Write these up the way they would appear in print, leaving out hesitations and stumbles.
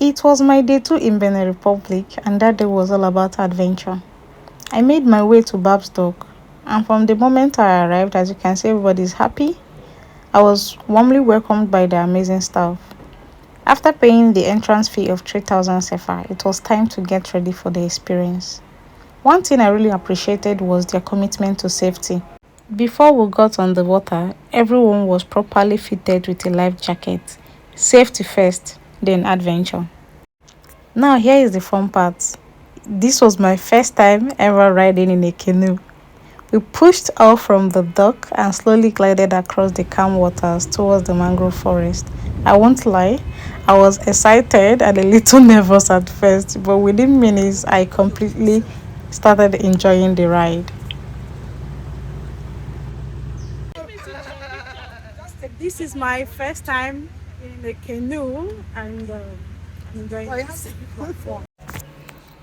It was my day two in Benin Republic, and that day was all about adventure. I made my way to Babstock, and from the moment I arrived, as you can see, everybody's happy. I was warmly welcomed by the amazing staff. After paying the entrance fee of 3,000 sefa, it was time to get ready for the experience. One thing I really appreciated was their commitment to safety. Before we got on the water, everyone was properly fitted with a life jacket. Safety first, then adventure. Now, here is the fun part. This was my first time ever riding in a canoe. We pushed off from the dock and slowly glided across the calm waters towards the mangrove forest. I won't lie, I was excited and a little nervous at first, but within minutes, I completely started enjoying the ride. This is my first time in a canoe and I'm enjoying it.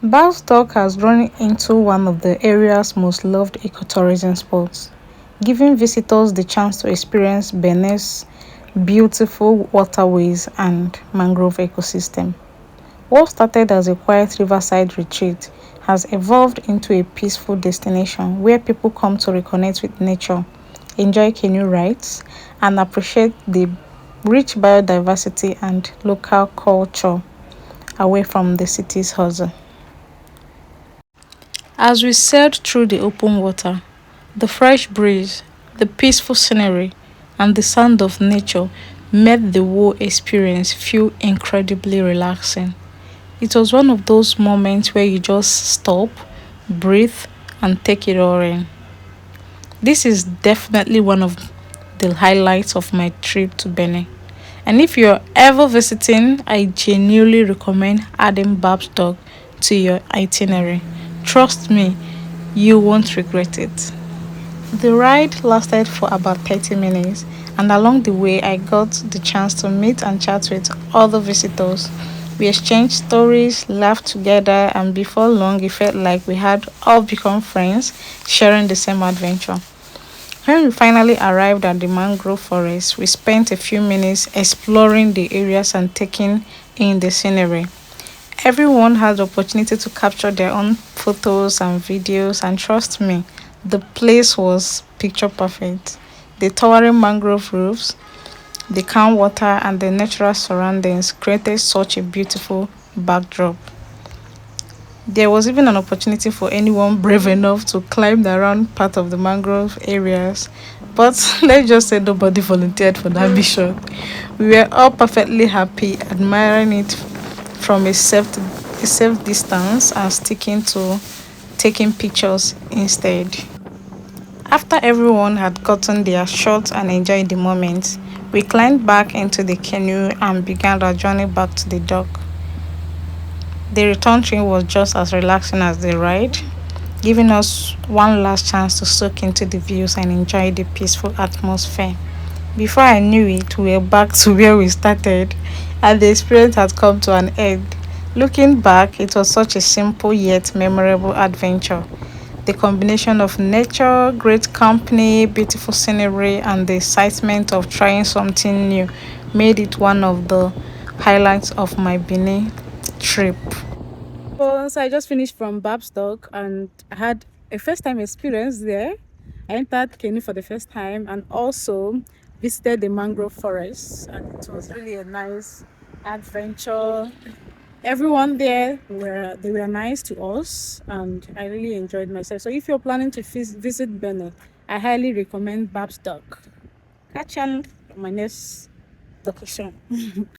Balstock has grown into one of the area's most loved ecotourism spots, giving visitors the chance to experience Benin's beautiful waterways and mangrove ecosystem. What started as a quiet riverside retreat has evolved into a peaceful destination where people come to reconnect with nature, enjoy canoe rides, and appreciate the rich biodiversity and local culture away from the city's hustle. As we sailed through the open water, the fresh breeze, the peaceful scenery, and the sound of nature made the whole experience feel incredibly relaxing. It was one of those moments where you just stop, breathe, and take it all in. This is definitely one of the highlights of my trip to Benin. And if you're ever visiting, I genuinely recommend adding Bab's to your itinerary. Trust me, you won't regret it. The ride lasted for about 30 minutes, and along the way, I got the chance to meet and chat with other visitors. We exchanged stories, laughed together, and before long, it felt like we had all become friends, sharing the same adventure. When we finally arrived at the mangrove forest, we spent a few minutes exploring the areas and taking in the scenery. Everyone had the opportunity to capture their own photos and videos, and trust me, the place was picture perfect. The towering mangrove roofs, the calm water, and the natural surroundings created such a beautiful backdrop. There was even an opportunity for anyone brave enough to climb the around part of the mangrove areas, but let's just say nobody volunteered for that mission. We were all perfectly happy, admiring it from a safe distance and sticking to taking pictures instead. After everyone had gotten their shots and enjoyed the moment, we climbed back into the canoe and began our journey back to the dock. The return train was just as relaxing as the ride, giving us one last chance to soak into the views and enjoy the peaceful atmosphere. Before I knew it, we were back to where we started, and the experience had come to an end. Looking back, it was such a simple yet memorable adventure. The combination of nature, great company, beautiful scenery, and the excitement of trying something new made it one of the highlights of my Benin trip. So I just finished from Babstock and I had a first time experience there. I entered canoe for the first time and also visited the mangrove forest, and it was really a nice adventure. Everyone there were nice to us and I really enjoyed myself. So if you're planning to visit Benin, I highly recommend Babstock. Catch you on my next location.